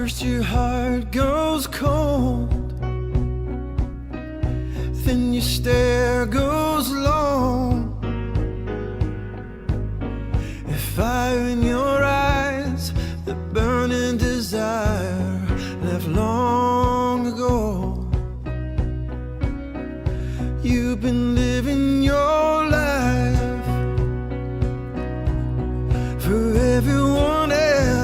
First your heart goes cold, then your stare goes long. A fire in your eyes, the burning desire left long ago. You've been living your life for everyone else.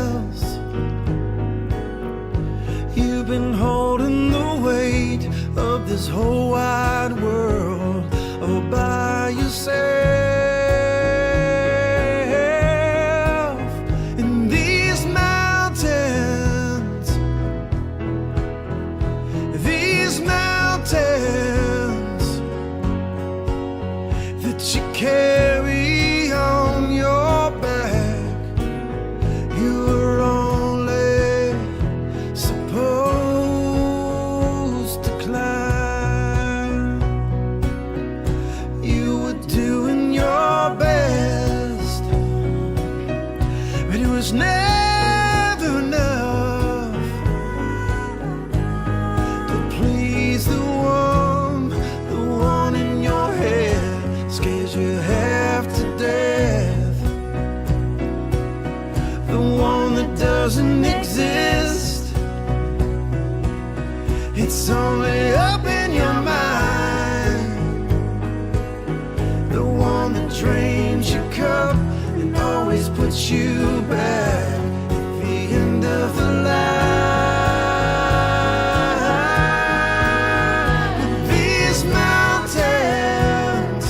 You've been holding the weight of this whole wide world all by yourself. In these mountains that you carry on your back, you were only supposed to climb. You were doing your best, but it was never enough to please the one in your head scares you half to death. The one that doesn't exist, it's only up in your mind. The one that drains your cup and always puts you back at the end of the line. These mountains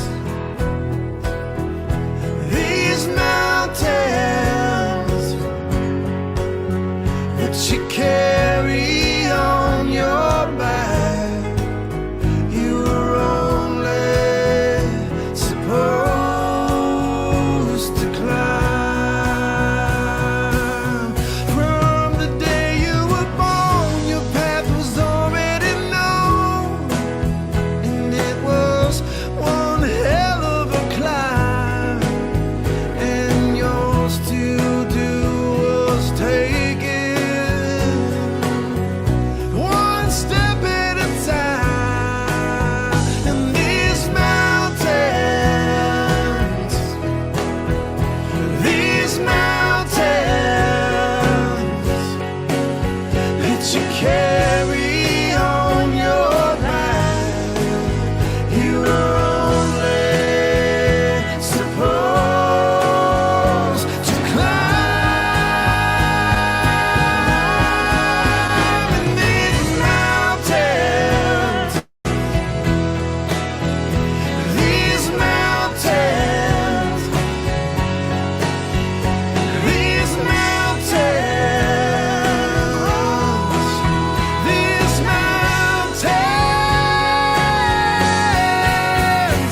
that you carry on your back, you were only supposed to climb. From the day you were born, your path was already known, and it was one hell of a climb, and yours to do was take it one step at a time. And these mountains that you carry on your back, you were only supposed to climb. And these mountains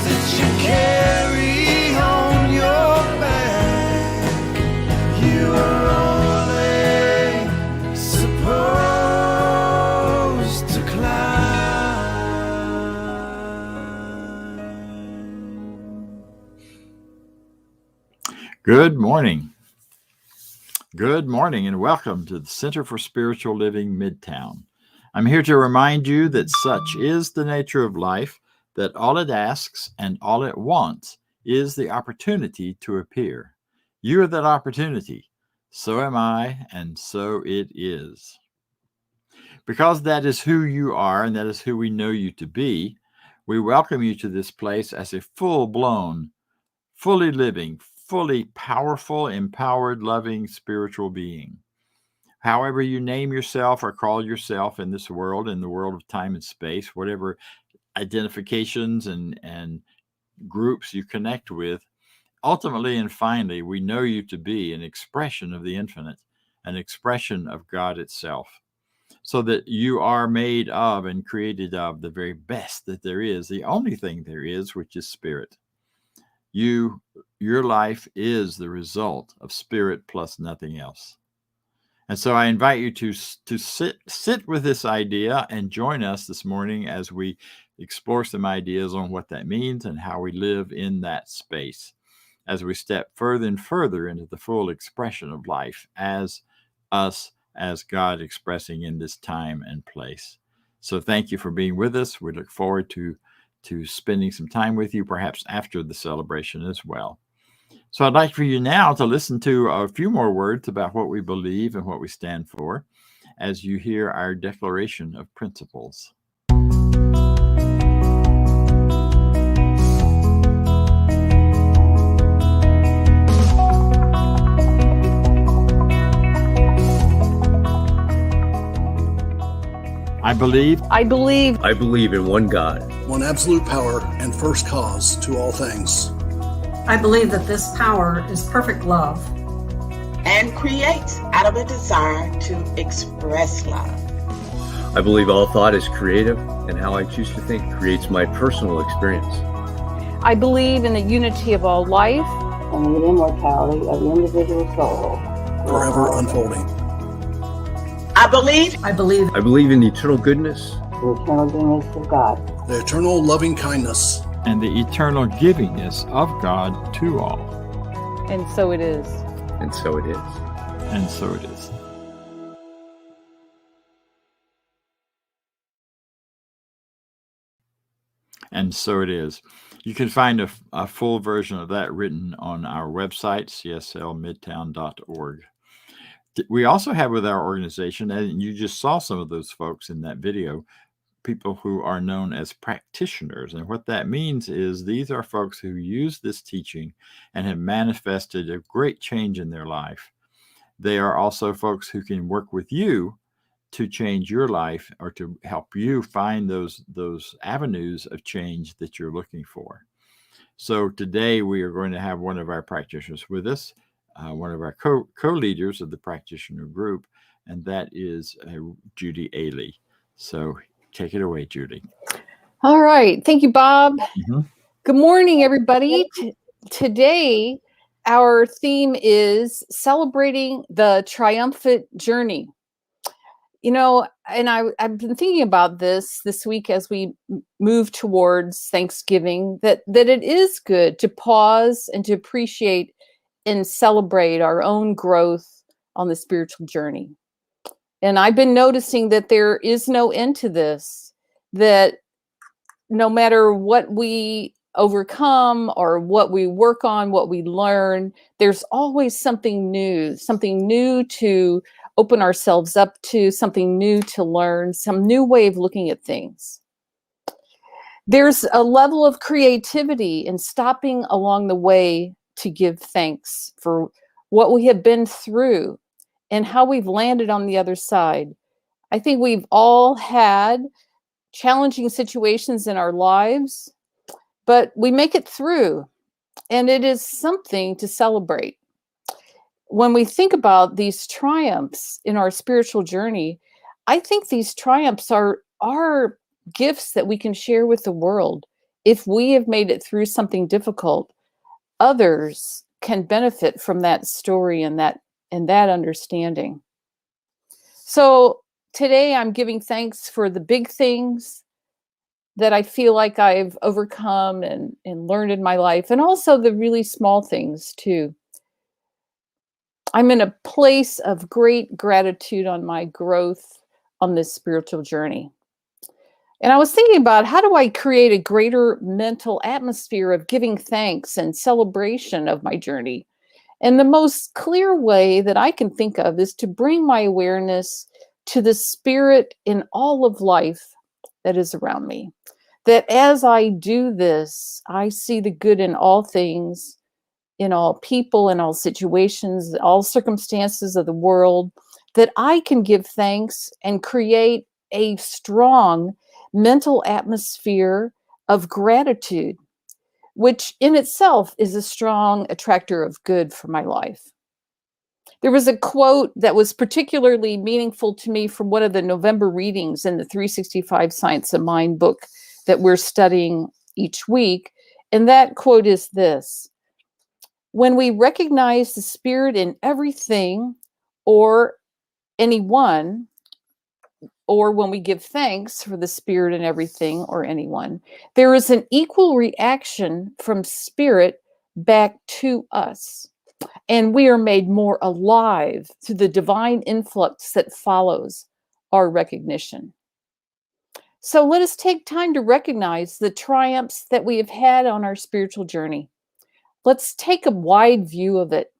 that you carry on your back, you are only supposed to climb. Good morning. Good morning and welcome to the Center for Spiritual Living Midtown. I'm here to remind you that such is the nature of life, that all it asks and all it wants is the opportunity to appear. You are that opportunity. So am I, and so it is. Because that is who you are and that is who we know you to be, we welcome you to this place as a full-blown, fully living, fully powerful, empowered, loving spiritual being. However you name yourself or call yourself in this world, in the world of time and space, whatever identifications and groups you connect with, ultimately and finally, we know you to be an expression of the infinite, an expression of God itself, so that you are made of and created of the very best that there is, the only thing there is, which is spirit. Your life is the result of spirit plus nothing else. And so I invite you to sit with this idea and join us this morning as we explore some ideas on what that means and how we live in that space as we step further and further into the full expression of life as us as God expressing in this time and place. So thank you for being with us. We look forward to spending some time with you, perhaps after the celebration as well. So I'd like for you now to listen to a few more words about what we believe and what we stand for as you hear our declaration of principles. I believe in one God, one absolute power and first cause to all things. I believe that this power is perfect love and creates out of a desire to express love. I believe all thought is creative, and how I choose to think creates my personal experience. I believe in the unity of all life and the immortality of the individual soul, forever unfolding. I believe in the eternal goodness, the eternal goodness of God, the eternal loving kindness, and the eternal givingness of God to all. And so it is. And so it is. And so it is. And so it is. You can find a full version of that written on our website, cslmidtown.org. We also have with our organization, and you just saw some of those folks in that video, people who are known as practitioners. And what that means is these are folks who use this teaching and have manifested a great change in their life. They are also folks who can work with you to change your life or to help you find those avenues of change that you're looking for. So today we are going to have one of our practitioners with us, one of our co-leaders of the practitioner group, and that is Judy Ailey. So take it away, Judy. All right. Thank you, Bob. Mm-hmm. Good morning, everybody. Today, our theme is celebrating the triumphant journey. You know, and I've been thinking about this week as we move towards Thanksgiving, that it is good to pause and to appreciate and celebrate our own growth on the spiritual journey. And I've been noticing that there is no end to this, that no matter what we overcome or what we work on, what we learn, there's always something new to open ourselves up to, something new to learn, some new way of looking at things. There's a level of creativity in stopping along the way to give thanks for what we have been through and how we've landed on the other side. I think we've all had challenging situations in our lives, but we make it through, and it is something to celebrate. When we think about these triumphs in our spiritual journey, I think these triumphs are gifts that we can share with the world. If we have made it through something difficult, others can benefit from that story and that understanding. So today I'm giving thanks for the big things that I feel like I've overcome and learned in my life, and also the really small things too. I'm in a place of great gratitude on my growth on this spiritual journey. And I was thinking about, how do I create a greater mental atmosphere of giving thanks and celebration of my journey? And the most clear way that I can think of is to bring my awareness to the spirit in all of life that is around me. That as I do this, I see the good in all things, in all people, in all situations, all circumstances of the world, that I can give thanks and create a strong mental atmosphere of gratitude, which in itself is a strong attractor of good for my life. There was a quote that was particularly meaningful to me from one of the November readings in the 365 Science of Mind book that we're studying each week. And that quote is this: when we recognize the spirit in everything or anyone, or when we give thanks for the spirit in everything or anyone, there is an equal reaction from spirit back to us. And we are made more alive through the divine influx that follows our recognition. So let us take time to recognize the triumphs that we have had on our spiritual journey. Let's take a wide view of it.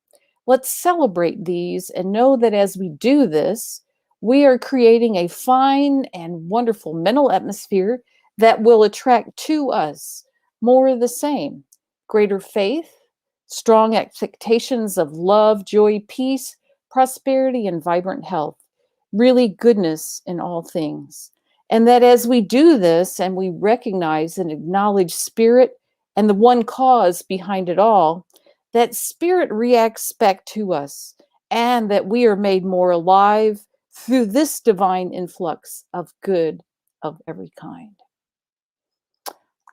Let's celebrate these and know that as we do this, we are creating a fine and wonderful mental atmosphere that will attract to us more of the same: greater faith, strong expectations of love, joy, peace, prosperity, and vibrant health, really goodness in all things. And that as we do this and we recognize and acknowledge spirit and the one cause behind it all, that spirit reacts back to us, and that we are made more alive through this divine influx of good of every kind.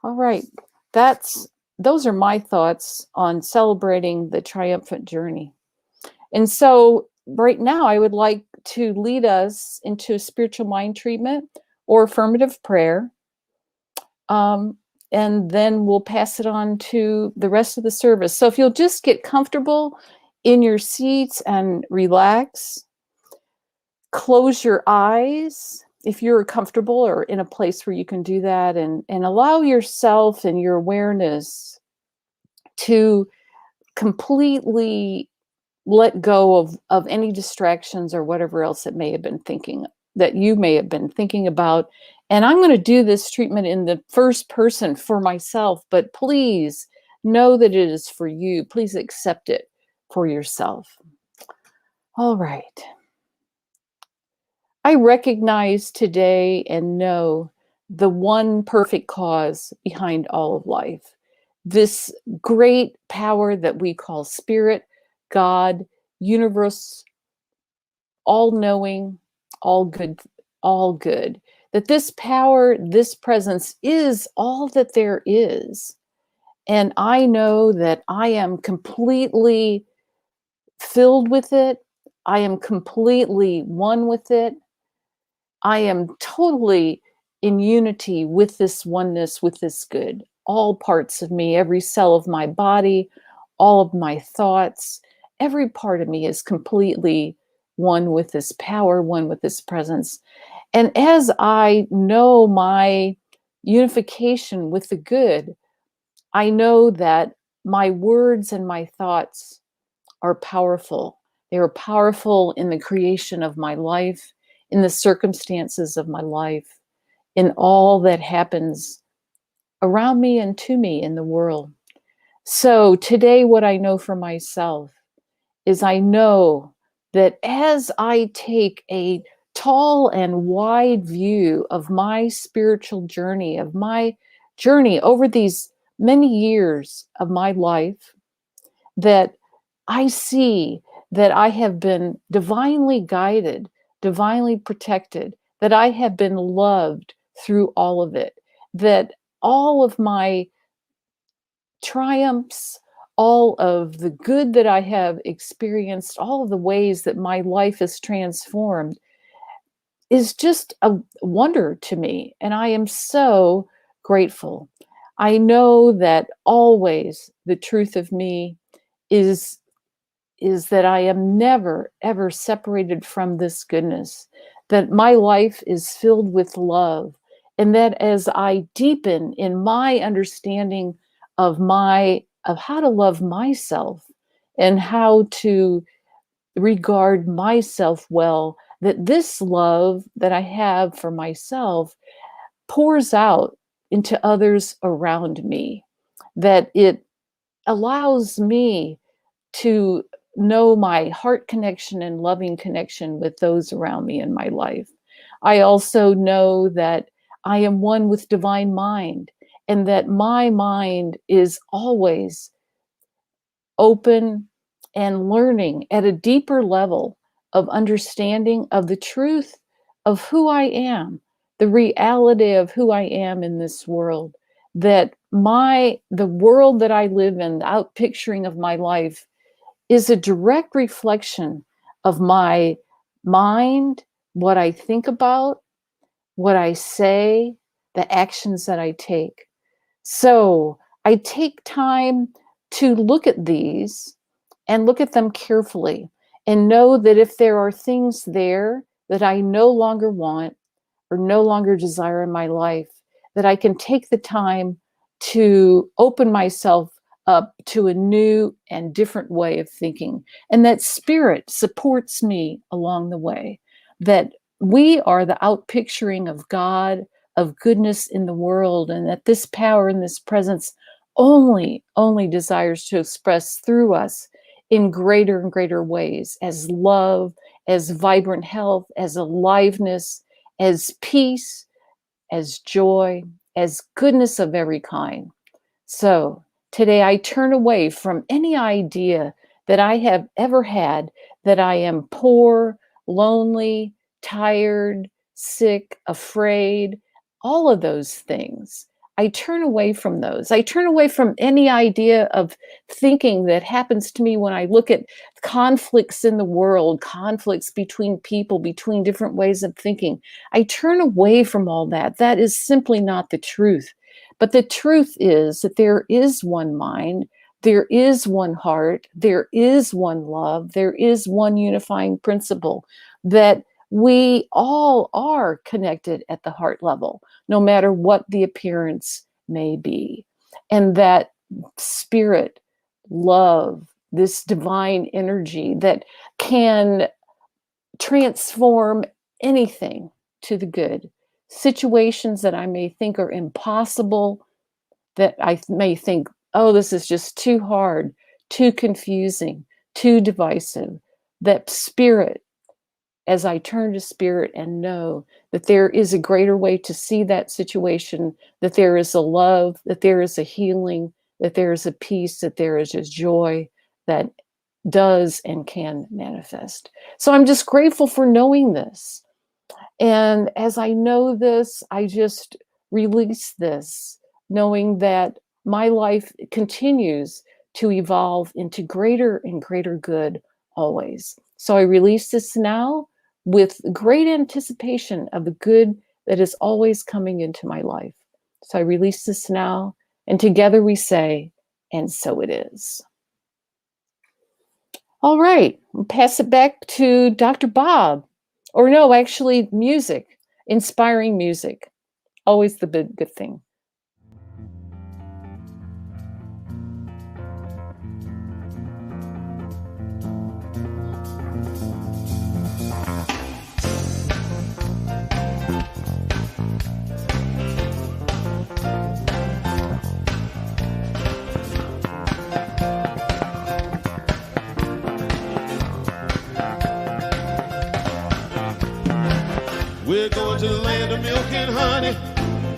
All right, those are my thoughts on celebrating the triumphant journey. And so right now I would like to lead us into a spiritual mind treatment or affirmative prayer. And then we'll pass it on to the rest of the service. So if you'll just get comfortable in your seats and relax, close your eyes if you're comfortable or in a place where you can do that, and allow yourself and your awareness to completely let go of any distractions or whatever else that you may have been thinking about. And I'm going to do this treatment in the first person for myself, but please know that it is for you. Please accept it for yourself. All right. I recognize today and know the one perfect cause behind all of life. This great power that we call spirit, God, universe, all-knowing, all good. That this power, this presence is all that there is. And I know that I am completely filled with it. I am completely one with it. I am totally in unity with this oneness, with this good. All parts of me, every cell of my body, all of my thoughts, every part of me is completely one with this power, one with this presence. And as I know my unification with the good, I know that my words and my thoughts are powerful. They are powerful in the creation of my life, in the circumstances of my life, in all that happens around me and to me in the world. So today, what I know for myself is I know that as I take a tall and wide view of my spiritual journey, of my journey over these many years of my life, that I see that I have been divinely guided, divinely protected, that I have been loved through all of it, that all of my triumphs, all of the good that I have experienced, all of the ways that my life is transformed is just a wonder to me. And I am so grateful. I know that always the truth of me is that I am never, ever separated from this goodness, that my life is filled with love, and that as I deepen in my understanding of how to love myself and how to regard myself well, that this love that I have for myself pours out into others around me, that it allows me to know my heart connection and loving connection with those around me in my life. I also know that I am one with divine mind, and that my mind is always open and learning at a deeper level of understanding of the truth of who I am, the reality of who I am in this world, that the world that I live in, the outpicturing of my life, is a direct reflection of my mind, what I think about, what I say, the actions that I take. So I take time to look at these and look at them carefully and know that if there are things there that I no longer want or no longer desire in my life, that I can take the time to open myself up to a new and different way of thinking. And that spirit supports me along the way, that we are the outpicturing of God, of goodness in the world, and that this power and this presence only desires to express through us in greater and greater ways, as love, as vibrant health, as aliveness, as peace, as joy, as goodness of every kind. So today I turn away from any idea that I have ever had that I am poor, lonely, tired, sick, afraid, all of those things. I turn away from those. I turn away from any idea of thinking that happens to me when I look at conflicts in the world, conflicts between people, between different ways of thinking. I turn away from all that. That is simply not the truth. But the truth is that there is one mind, there is one heart, there is one love, there is one unifying principle, that we all are connected at the heart level, no matter what the appearance may be. And that spirit, love, this divine energy that can transform anything to the good. Situations that I may think are impossible, that I may think, oh, this is just too hard, too confusing, too divisive. That spirit, as I turn to spirit and know that there is a greater way to see that situation, that there is a love, that there is a healing, that there is a peace, that there is a joy that does and can manifest. So I'm just grateful for knowing this. And as I know this, I just release this, knowing that my life continues to evolve into greater and greater good always. So I release this now with great anticipation of the good that is always coming into my life. So I release this now, and together we say, and so it is. All right, I'll pass it back to Dr. Bob. Or no, actually music, inspiring music. Always the good thing. We're going to the land of milk and honey,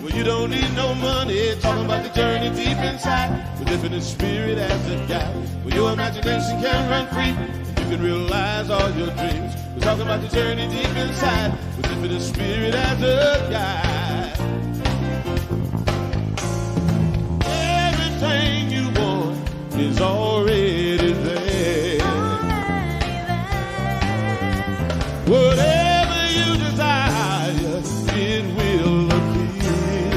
where you don't need no money. Talking about the journey deep inside, with living in spirit as a guide, where your imagination can run free, and you can realize all your dreams. We're talking about the journey deep inside, with living in spirit as a guide. Everything you want is already there. Whatever you desire, it will appear.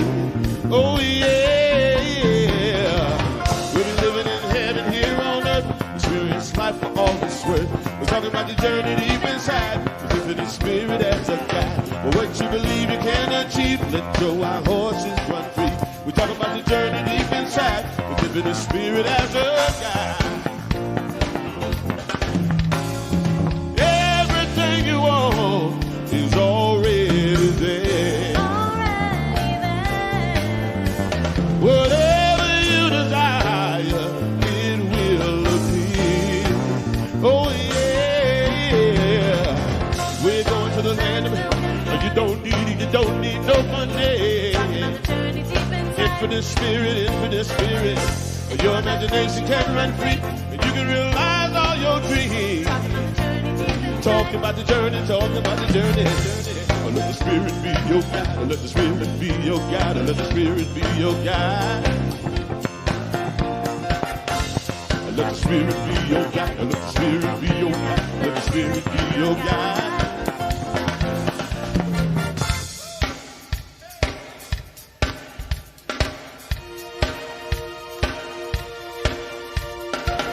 Oh yeah, yeah. We'll be living in heaven here on earth, experience life for all it's worth. We're talking about the journey deep inside, with living in spirit as a guide. For what you believe you can achieve, let your wild horses run free. We're talking about the journey deep inside, with living in spirit as a guide. Everything you want is already there. Whatever you desire, it will appear. Oh yeah, we're going to the land of milk. You don't need no money. Infinite spirit. Your imagination can run free, and you can realize all your dreams. Talk about the journey. Let the spirit be your guide. Let the spirit be your guide. Let the spirit be your guide. Let the spirit be your guide. Let the spirit be your guide. Let the spirit be your guide.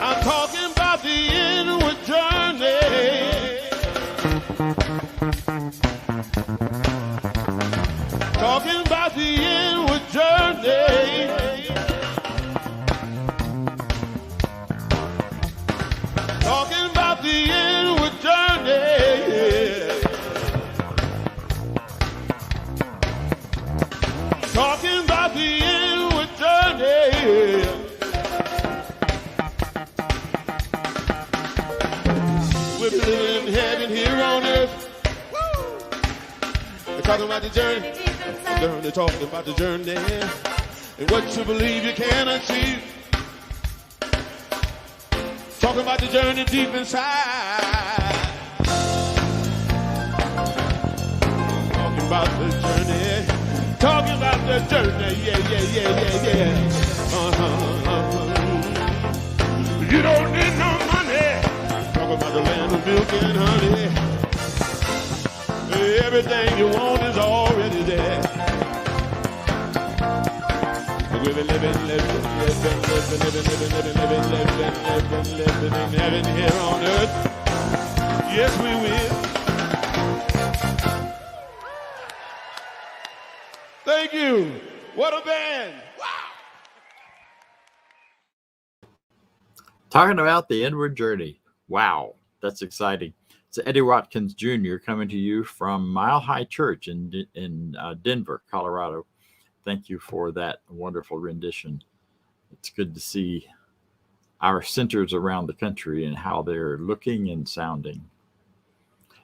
I'm talking about the Talking about the inward journey. Talking about the inward journey. We're living in heaven here on earth. They're talking about the journey. They're talking about the journey. And what you believe you can achieve. Talking about the journey deep inside. Talking about the journey. Talking about the journey. Yeah. You don't need no money. Talking about the land of milk and honey. Everything you want is already there. We've been living in heaven here on earth. Yes, we will. Thank you. What a band. Wow. Talking about the inward journey. Wow, that's exciting. It's Eddie Watkins Jr. coming to you from Mile High Church in Denver, Colorado. Thank you for that wonderful rendition. It's good to see our centers around the country and how they're looking and sounding.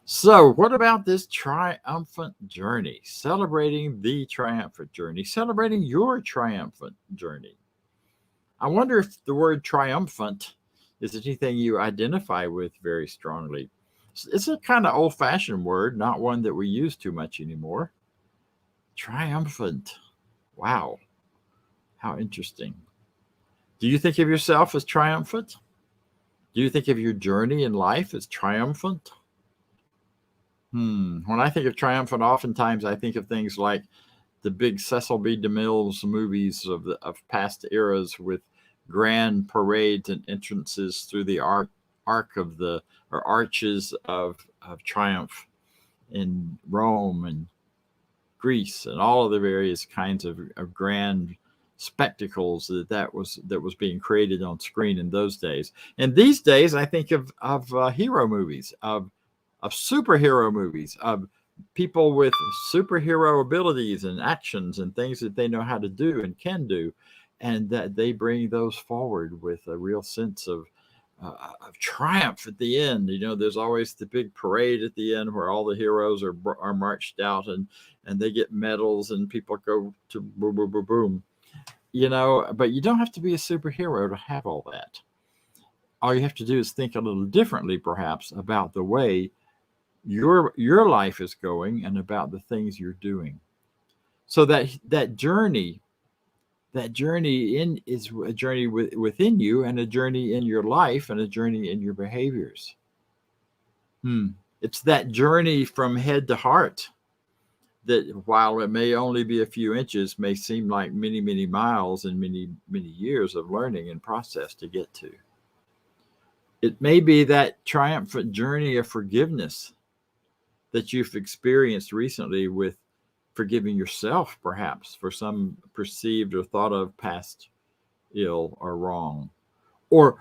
So what about this triumphant journey? Celebrating the triumphant journey, celebrating your triumphant journey. I wonder if the word triumphant is anything you identify with very strongly. It's a kind of old-fashioned word, not one that we use too much anymore. Triumphant. Wow. How interesting. Do you think of yourself as triumphant? Do you think of your journey in life as triumphant? When I think of triumphant, oftentimes I think of things like the big Cecil B. DeMille's movies of past eras with grand parades and entrances through the arches of triumph in Rome and Greece and all of the various kinds of grand spectacles that was being created on screen in those days. And these days, I think of hero movies, of superhero movies, of people with superhero abilities and actions and things that they know how to do and can do, and that they bring those forward with a real sense of triumph at the end. You know, there's always the big parade at the end where all the heroes are marched out and they get medals and people go to boom, boom, boom, boom. You know, but you don't have to be a superhero to have all that. All you have to do is think a little differently, perhaps, about the way your life is going and about the things you're doing. So that journey is a journey within you, and a journey in your life, and a journey in your behaviors. It's that journey from head to heart that, while it may only be a few inches, may seem like many, many miles and many, many years of learning and process to get to. It may be that triumphant journey of forgiveness that you've experienced recently, with forgiving yourself, perhaps, for some perceived or thought of past ill or wrong, or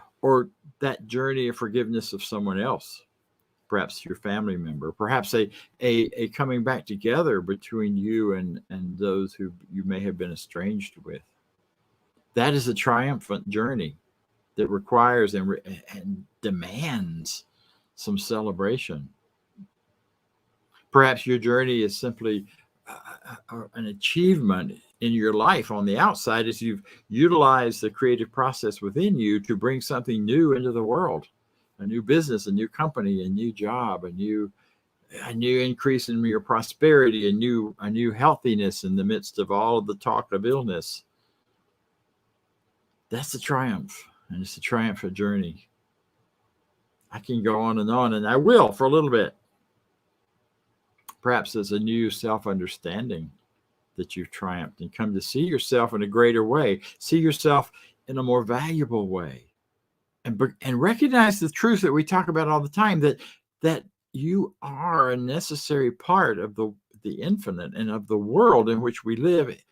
that journey of forgiveness of someone else, perhaps your family member, perhaps a coming back together between you and those who you may have been estranged with. That is a triumphant journey that requires and demands some celebration. Perhaps your journey is simply an achievement in your life on the outside, as you've utilized the creative process within you to bring something new into the world, a new business, a new company, a new job, a new increase in your prosperity, a new healthiness in the midst of all of the talk of illness. That's a triumph, and it's a triumphant journey. I can go on, and I will for a little bit. Perhaps there's a new self-understanding that you've triumphed and come to see yourself in a greater way, see yourself in a more valuable way, and recognize the truth that we talk about all the time, that you are a necessary part of the infinite and of the world in which we live. It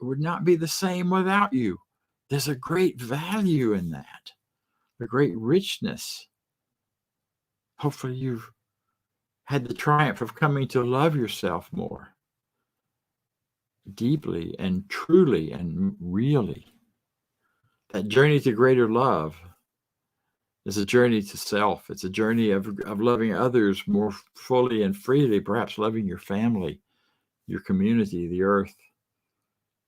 would not be the same without you. There's a great value in that, a great richness Hopefully you've had the triumph of coming to love yourself more deeply and truly and really. That journey to greater love is a journey to self. It's a journey of loving others more fully and freely, perhaps loving your family, your community, the earth,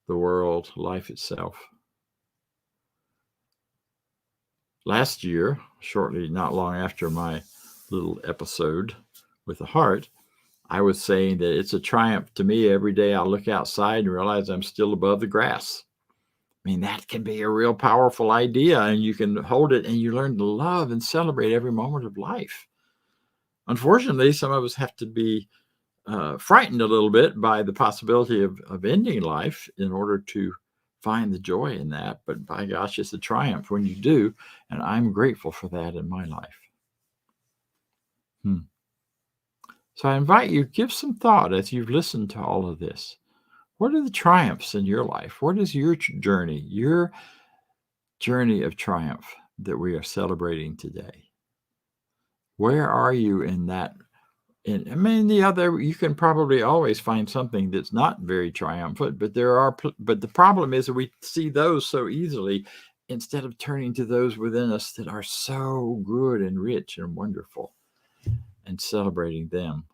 the world, life itself. Last year, shortly, not long after my little episode with the heart, I was saying that it's a triumph to me every day I look outside and realize I'm still above the grass. I mean, that can be a real powerful idea, and you can hold it and you learn to love and celebrate every moment of life. Unfortunately, some of us have to be frightened a little bit by the possibility of ending life in order to find the joy in that. But by gosh, it's a triumph when you do, and I'm grateful for that in my life. So I invite you, give some thought as you've listened to all of this. What are the triumphs in your life? What is your journey of triumph that we are celebrating today? Where are you in that? And I mean, you can probably always find something that's not very triumphant, but but the problem is that we see those so easily instead of turning to those within us that are so good and rich and wonderful and celebrating them.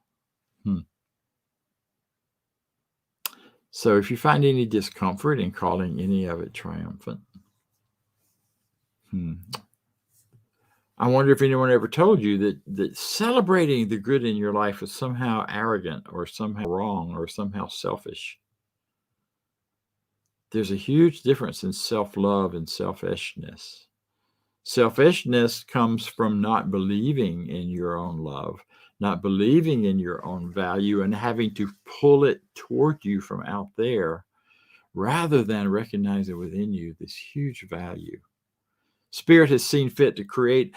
So if you find any discomfort in calling any of it triumphant, I wonder if anyone ever told you that celebrating the good in your life is somehow arrogant or somehow wrong or somehow selfish. There's a huge difference in self-love and selfishness. Selfishness comes from not believing in your own love, not believing in your own value, and having to pull it toward you from out there rather than recognizing within you this huge value. Spirit has seen fit to create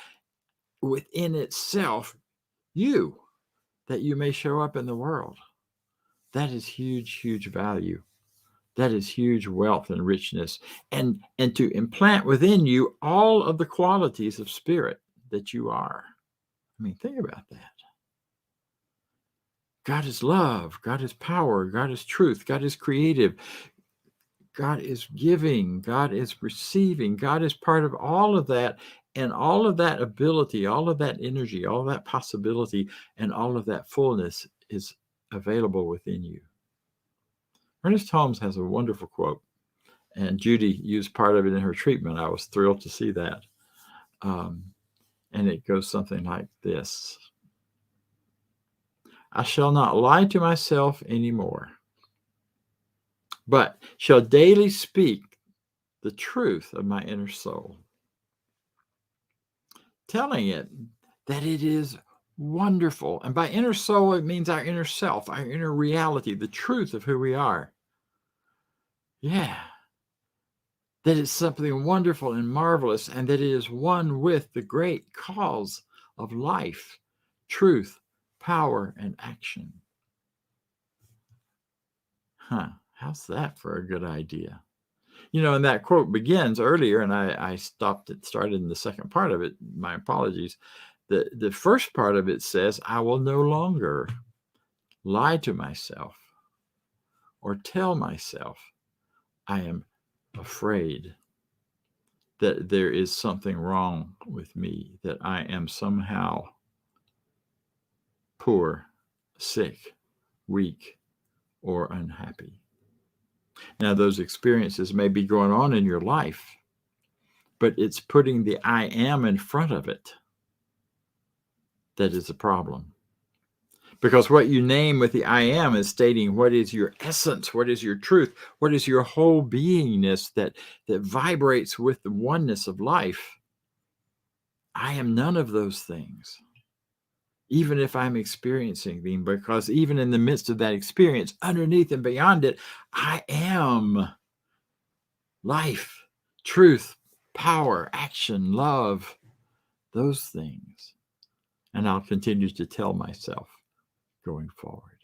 within itself you, that you may show up in the world. That is huge, huge value. That is huge wealth and richness. And to implant within you all of the qualities of spirit that you are. I mean, think about that. God is love. God is power. God is truth. God is creative. God is giving. God is receiving. God is part of all of that. And all of that ability, all of that energy, all of that possibility, and all of that fullness is available within you. Ernest Holmes has a wonderful quote, and Judy used part of it in her treatment. I was thrilled to see that. And it goes something like this. I shall not lie to myself anymore, but shall daily speak the truth of my inner soul, telling it that it is wonderful. And by inner soul, it means our inner self, our inner reality, the truth of who we are. Yeah. That it's something wonderful and marvelous, and that it is one with the great cause of life, truth, power, and action. How's that for a good idea? You know, and that quote begins earlier, and I started in the second part of it. My apologies. The first part of it says, I will no longer lie to myself or tell myself I am afraid that there is something wrong with me, that I am somehow poor, sick, weak, or unhappy. Now, those experiences may be going on in your life, but it's putting the I am in front of it that is a problem. Because what you name with the I am is stating what is your essence, what is your truth, what is your whole beingness that vibrates with the oneness of life. I am none of those things, even if I'm experiencing them, because even in the midst of that experience, underneath and beyond it, I am life, truth, power, action, love, those things. And I'll continue to tell myself going forward.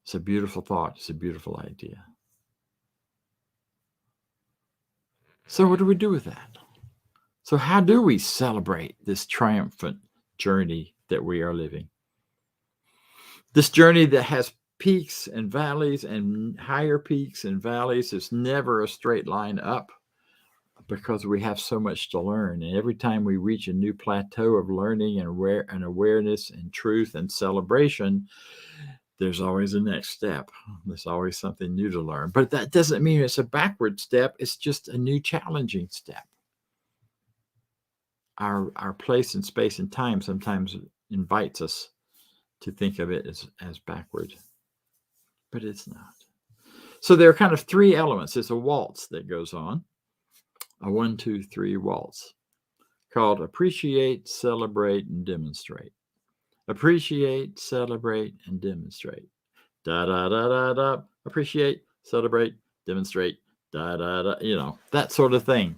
It's a beautiful thought. It's a beautiful idea. So what do we do with that? So how do we celebrate this triumphant journey that we are living? This journey that has peaks and valleys and higher peaks and valleys. It's never a straight line up because we have so much to learn. And every time we reach a new plateau of learning and awareness and truth and celebration, there's always a next step. There's always something new to learn. But that doesn't mean it's a backward step. It's just a new challenging step. Our place in space and time sometimes invites us to think of it as backward, but it's not. So there are kind of three elements. There's a waltz that goes on, a 1, 2, 3 waltz, called appreciate, celebrate, and demonstrate. Appreciate, celebrate, and demonstrate. Da da da da da. Appreciate, celebrate, demonstrate. Da da da. You know, that sort of thing.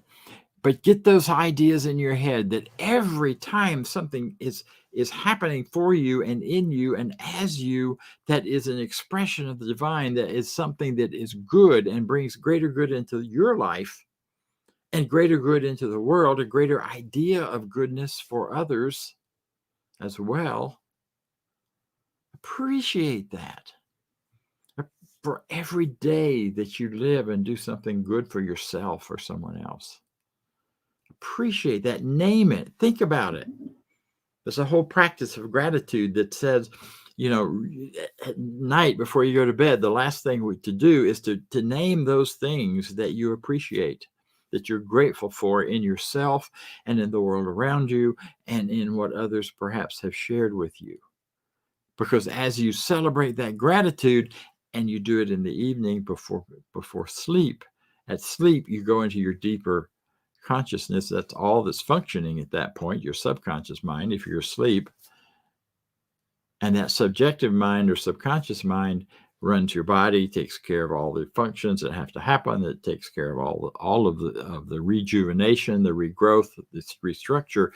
But get those ideas in your head that every time something is happening for you and in you and as you, that is an expression of the divine, that is something that is good and brings greater good into your life and greater good into the world, a greater idea of goodness for others as well. Appreciate that. For every day that you live and do something good for yourself or someone else. Appreciate that. Name it. Think about it. There's a whole practice of gratitude that says, you know, at night before you go to bed, the last thing to do is to name those things that you appreciate, that you're grateful for in yourself and in the world around you and in what others perhaps have shared with you. Because as you celebrate that gratitude, and you do it in the evening before sleep, at sleep, you go into your deeper consciousness. That's all that's functioning at that point, your subconscious mind, if you're asleep. And that subjective mind or subconscious mind runs your body, takes care of all the functions that have to happen. It takes care of all of the rejuvenation, the regrowth, this restructure,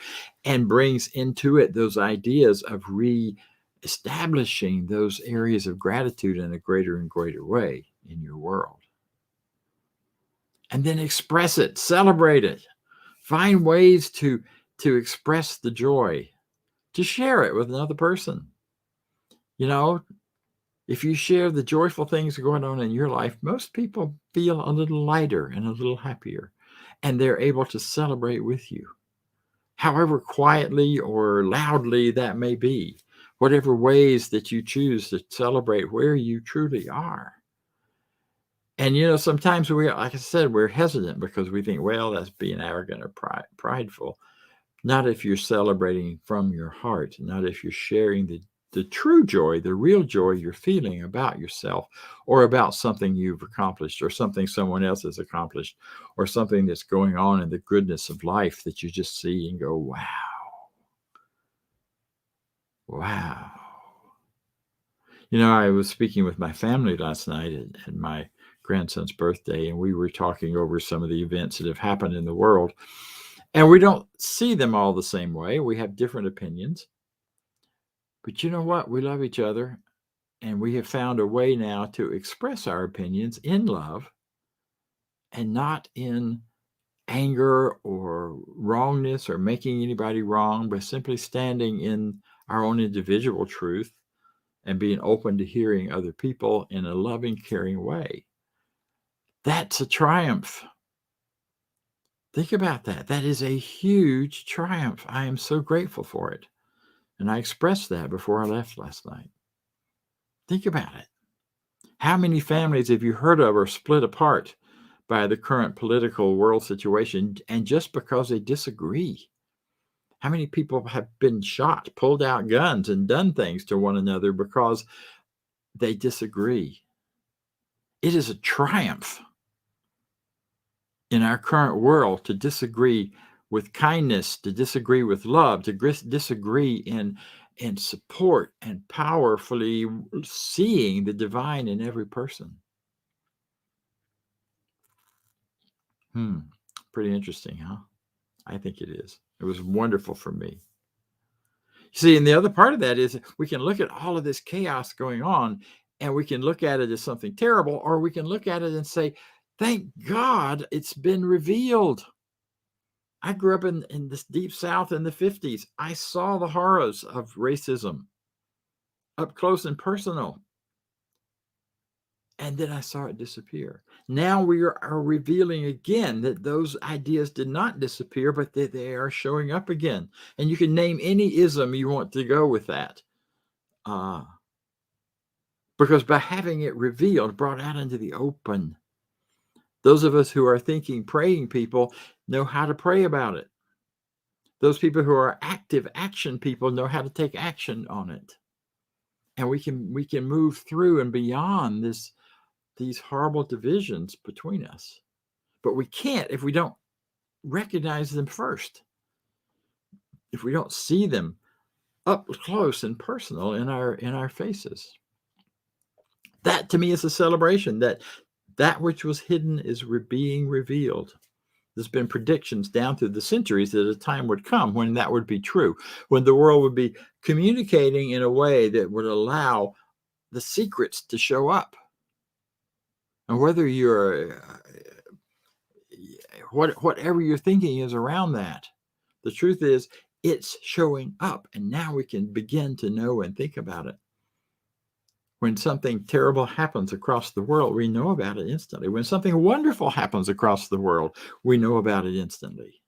and brings into it those ideas of re-establishing those areas of gratitude in a greater and greater way in your world. And then express it, celebrate it, find ways to express the joy, to share it with another person. You know, if you share the joyful things going on in your life, most people feel a little lighter and a little happier, and they're able to celebrate with you, however quietly or loudly that may be, whatever ways that you choose to celebrate where you truly are. And, you know, sometimes we, like I said, we're hesitant because we think, well, that's being arrogant or prideful. Not if you're celebrating from your heart, not if you're sharing the true joy, the real joy you're feeling about yourself or about something you've accomplished or something someone else has accomplished or something that's going on in the goodness of life that you just see and go, wow. Wow. You know, I was speaking with my family last night at my grandson's birthday, and we were talking over some of the events that have happened in the world. And we don't see them all the same way. We have different opinions. But you know what? We love each other, and we have found a way now to express our opinions in love and not in anger or wrongness or making anybody wrong, but simply standing in our own individual truth and being open to hearing other people in a loving, caring way. That's a triumph. Think about that. That is a huge triumph. I am so grateful for it. And I expressed that before I left last night. Think about it. How many families have you heard of are split apart by the current political world situation and just because they disagree? How many people have been shot, pulled out guns, and done things to one another because they disagree? It is a triumph in our current world to disagree with kindness, to disagree with love, to disagree in support and powerfully seeing the divine in every person. Pretty interesting, huh? I think it is. It was wonderful for me. You see, and the other part of that is we can look at all of this chaos going on and we can look at it as something terrible, or we can look at it and say, thank God it's been revealed. I grew up in this deep South in the 50s. I saw the horrors of racism up close and personal. And then I saw it disappear. Now we are revealing again that those ideas did not disappear, but that they are showing up again. And you can name any ism you want to go with that. Because by having it revealed, brought out into the open, those of us who are thinking, praying people know how to pray about it. Those people who are active action people know how to take action on it. And we can move through and beyond these horrible divisions between us. But we can't if we don't recognize them first. If we don't see them up close and personal in our faces. That to me is a celebration that which was hidden is being revealed. There's been predictions down through the centuries that a time would come when that would be true, when the world would be communicating in a way that would allow the secrets to show up. And whether you're, whatever your thinking is around that, the truth is it's showing up. And now we can begin to know and think about it. When something terrible happens across the world, we know about it instantly. When something wonderful happens across the world, we know about it instantly.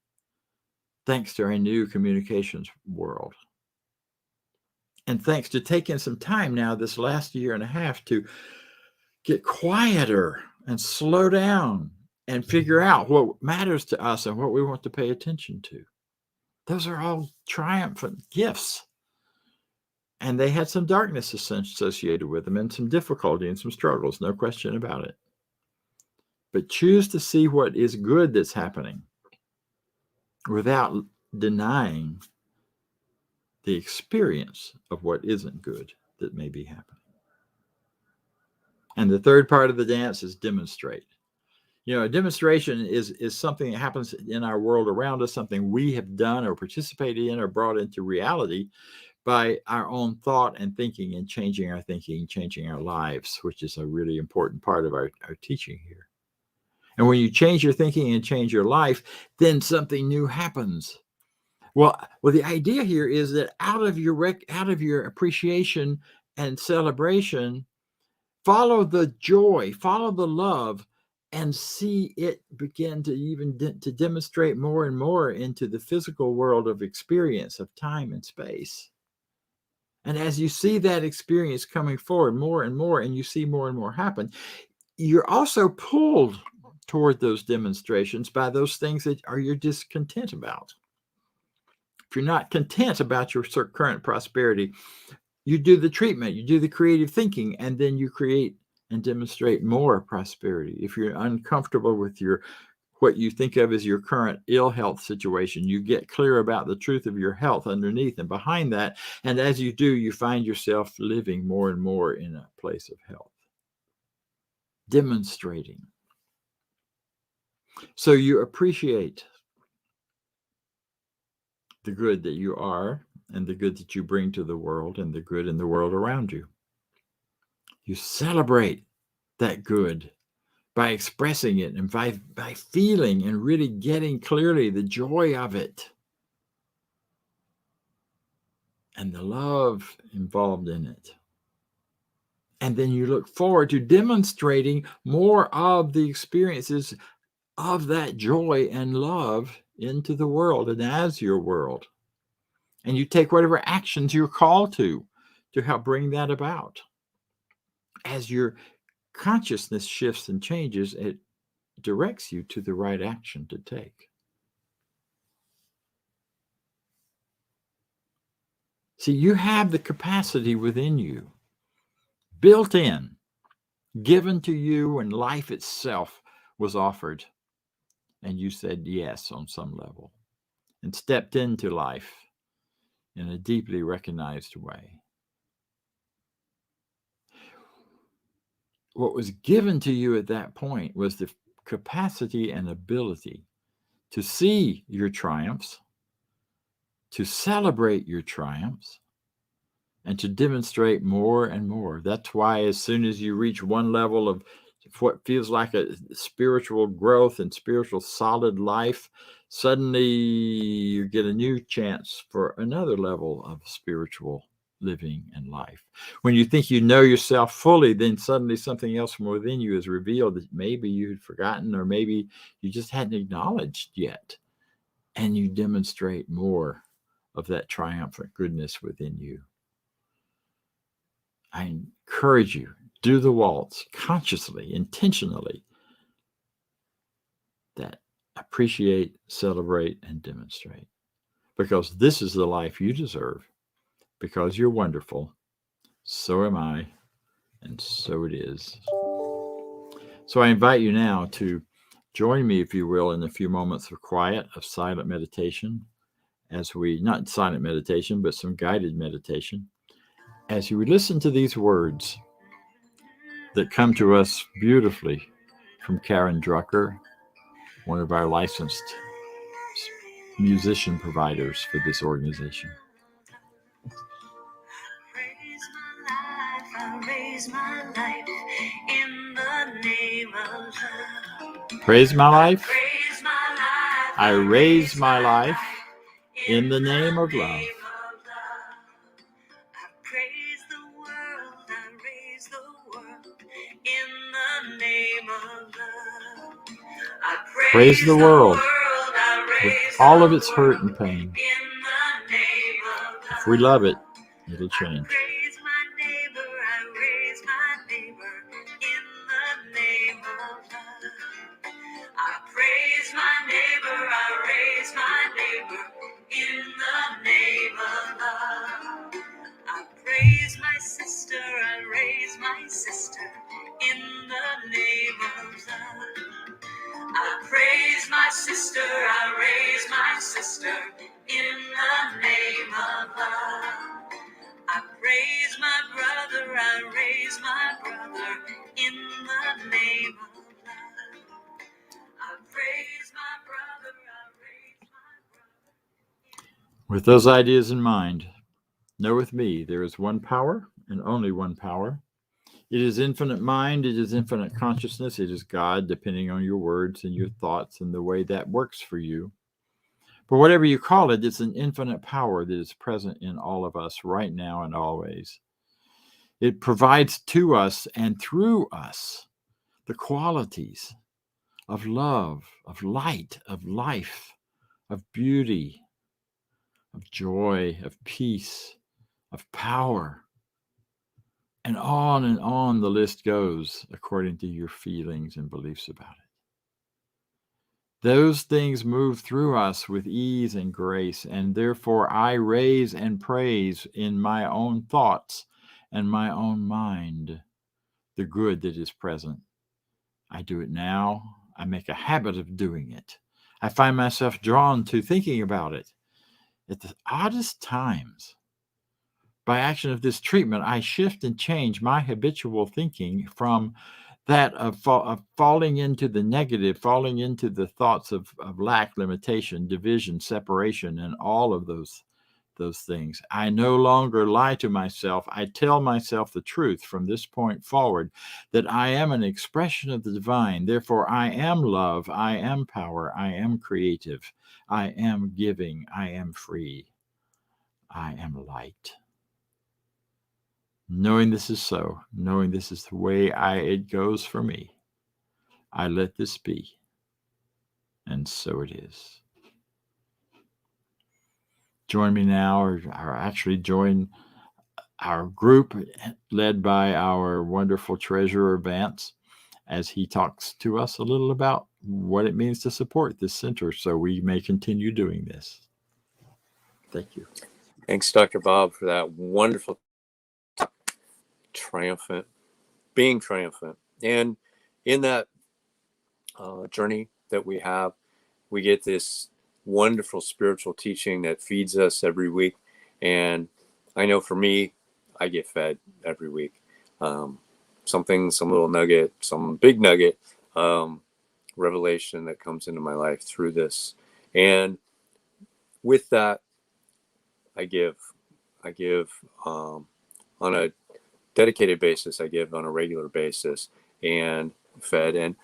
Thanks to our new communications world. And thanks to taking some time now this last year and a half to get quieter and slow down and figure out what matters to us and what we want to pay attention to. Those are all triumphant gifts. And they had some darkness associated with them and some difficulty and some struggles, no question about it. But choose to see what is good that's happening without denying the experience of what isn't good that may be happening. And the third part of the dance is demonstrate. You know, a demonstration is something that happens in our world around us, something we have done or participated in or brought into reality by our own thought and thinking and changing our thinking, changing our lives, which is a really important part of our teaching here. And when you change your thinking and change your life, then something new happens. Well, the idea here is that out of your appreciation and celebration, follow the joy, follow the love, and see it begin to even to demonstrate more and more into the physical world of experience of time and space. And as you see that experience coming forward more and more, and you see more and more happen, you're also pulled toward those demonstrations by those things that you're discontent about. If you're not content about your current prosperity, you do the treatment, you do the creative thinking, and then you create and demonstrate more prosperity. If you're uncomfortable with what you think of as your current ill health situation, you get clear about the truth of your health underneath and behind that. And as you do, you find yourself living more and more in a place of health. Demonstrating. So you appreciate the good that you are and the good that you bring to the world and the good in the world around you. You celebrate that good by expressing it and by feeling and really getting clearly the joy of it and the love involved in it. And then you look forward to demonstrating more of the experiences of that joy and love into the world and as your world. And you take whatever actions you're called to help bring that about. As your consciousness shifts and changes, it directs you to the right action to take. See, you have the capacity within you, built in, given to you when life itself was offered. And you said yes on some level and stepped into life in a deeply recognized way. What was given to you at that point was the capacity and ability to see your triumphs, to celebrate your triumphs, and to demonstrate more and more. That's why as soon as you reach one level of what feels like a spiritual growth and spiritual solid life, suddenly you get a new chance for another level of spiritual living and life. When you think you know yourself fully, then suddenly something else from within you is revealed that maybe you'd forgotten, or maybe you just hadn't acknowledged yet. And you demonstrate more of that triumphant goodness within you. I encourage you, do the waltz consciously, intentionally. That appreciate, celebrate, and demonstrate. Because this is the life you deserve. Because you're wonderful. So am I. And so it is. So I invite you now to join me, if you will, in a few moments of quiet, of silent meditation, as we, not silent meditation, but some guided meditation, as you listen to these words that come to us beautifully from Karen Drucker, one of our licensed musician providers for this organization. Raise my life in the name of love. Praise my life. Raise my life. I raise my life in the name of love. I praise the world. I raise the world in the name of love. I Praise the world I with raise all of the its hurt and world pain. in the name of love. If we love it, it'll change. Praise my neighbor, I raise my neighbor in the name of love. I praise my neighbor, I raise my neighbor in the name of love. I praise my sister, I raise my sister in the name of love. I praise my sister, I raise my sister in the name of love. I praise my brother, I raise my brother in the name of love. I praise my brother, I raise my brother. With those ideas in mind, know with me there is one power and only one power. It is infinite mind, it is infinite consciousness, it is God, depending on your words and your thoughts and the way that works for you. But whatever you call it, it's an infinite power that is present in all of us right now and always. It provides to us and through us the qualities of love, of light, of life, of beauty, of joy, of peace, of power. And on the list goes according to your feelings and beliefs about it. Those things move through us with ease and grace, and therefore I raise and praise in my own thoughts and my own mind the good that is present. I do it now. I make a habit of doing it. I find myself drawn to thinking about it at the oddest times. By action of this treatment, I shift and change my habitual thinking from that of falling into the negative, falling into the thoughts of lack, limitation, division, separation, and all of those things. I no longer lie to myself. I tell myself the truth from this point forward, that I am an expression of the divine. Therefore, I am love. I am power. I am creative. I am giving. I am free. I am light. Knowing this is so, knowing this is the way it goes for me, I let this be. And so it is. Join me now, or actually join our group led by our wonderful treasurer, Vance, as he talks to us a little about what it means to support this center so we may continue doing this. Thank you. Thanks, Dr. Bob, for that wonderful triumphant, being triumphant. And in that journey that we have, we get this wonderful spiritual teaching that feeds us every week. And I know for me, I get fed every week. Some little nugget, some big nugget, revelation that comes into my life through this. And with that, I give on a dedicated basis. I give on a regular basis and fed. And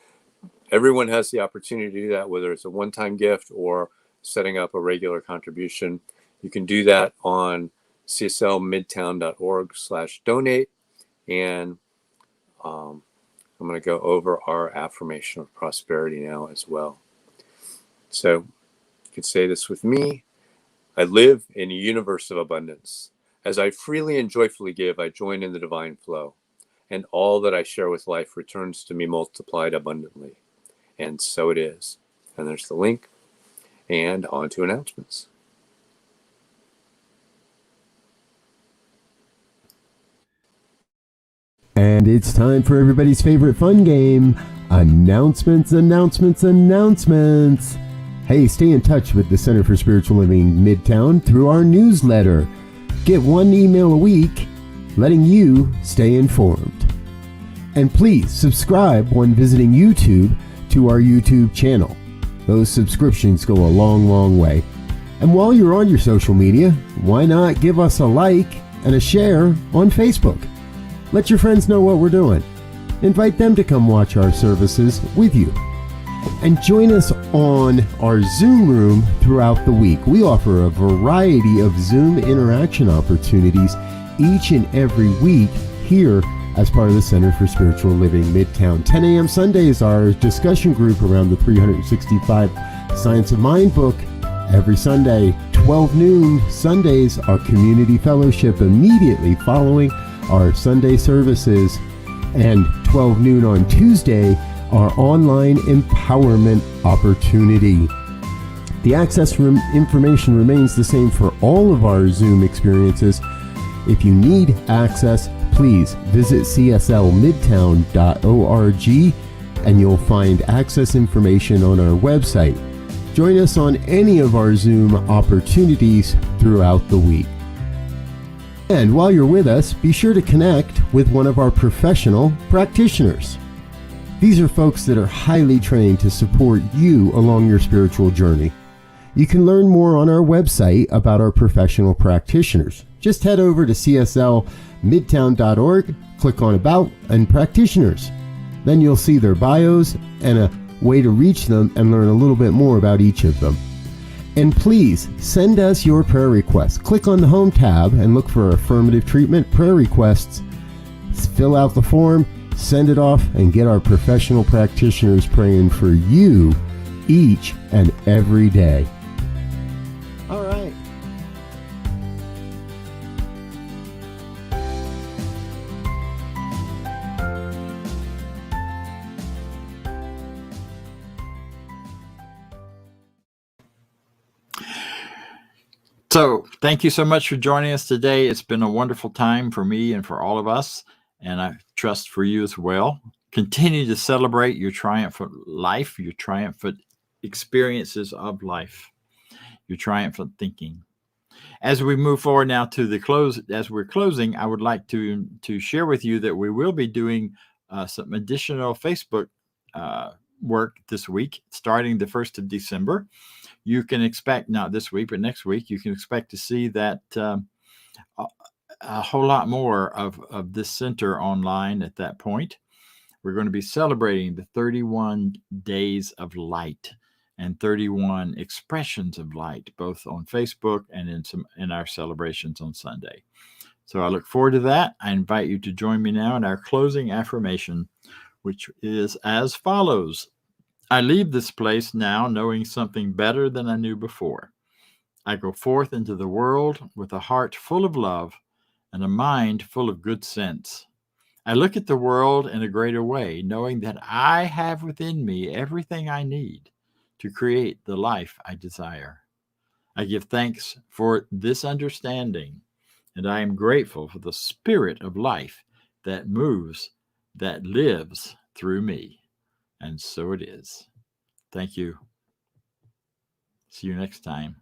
everyone has the opportunity to do that, whether it's a one-time gift or setting up a regular contribution. You can do that on cslmidtown.org/donate. And I'm going to go over our affirmation of prosperity now as well. So you can say this with me. I live in a universe of abundance. As I freely and joyfully give, I join in the divine flow, and all that I share with life returns to me multiplied abundantly. And so it is. And there's the link. And on to announcements. And it's time for everybody's favorite fun game, announcements. Hey, stay in touch with the Center for Spiritual Living Midtown through our newsletter. Get one email a week, letting you stay informed. And please subscribe when visiting YouTube to our YouTube channel. Those subscriptions go a long, long way. And while you're on your social media, why not give us a like and a share on Facebook? Let your friends know what we're doing. Invite them to come watch our services with you. And join us on our Zoom room throughout the week. We offer a variety of Zoom interaction opportunities each and every week here as part of the Center for Spiritual Living Midtown. 10 a.m. Sunday is our discussion group around the 365 Science of Mind book. Every Sunday, 12 noon Sundays, our community fellowship immediately following our Sunday services, and 12 noon on Tuesday, our online empowerment opportunity. The access information remains the same for all of our Zoom experiences. If you need access, please visit cslmidtown.org and you'll find access information on our website. Join us on any of our Zoom opportunities throughout the week. And while you're with us, be sure to connect with one of our professional practitioners. These are folks that are highly trained to support you along your spiritual journey. You can learn more on our website about our professional practitioners. Just head over to cslmidtown.org, click on About and Practitioners. Then you'll see their bios and a way to reach them and learn a little bit more about each of them. And please send us your prayer requests. Click on the Home tab and look for Affirmative Treatment Prayer Requests. Fill out the form, send it off, and get our professional practitioners praying for you each and every day. All right. So thank you so much for joining us today. It's been a wonderful time for me and for all of us, and I trust for you as well. Continue to celebrate your triumphant life, your triumphant experiences of life, your triumphant thinking. As we move forward now to the close, as we're closing, I would like to share with you that we will be doing some additional Facebook work this week, starting the 1st of December. You can expect, not this week, but next week, you can expect to see that a whole lot more of this center online at that point. We're going to be celebrating the 31 days of light and 31 expressions of light, both on Facebook and in our celebrations on Sunday. So I look forward to that. I invite you to join me now in our closing affirmation, which is as follows. I leave this place now knowing something better than I knew before. I go forth into the world with a heart full of love and a mind full of good sense. I look at the world in a greater way, knowing that I have within me everything I need to create the life I desire. I give thanks for this understanding, and I am grateful for the spirit of life that moves, that lives through me. And so it is. Thank you. See you next time.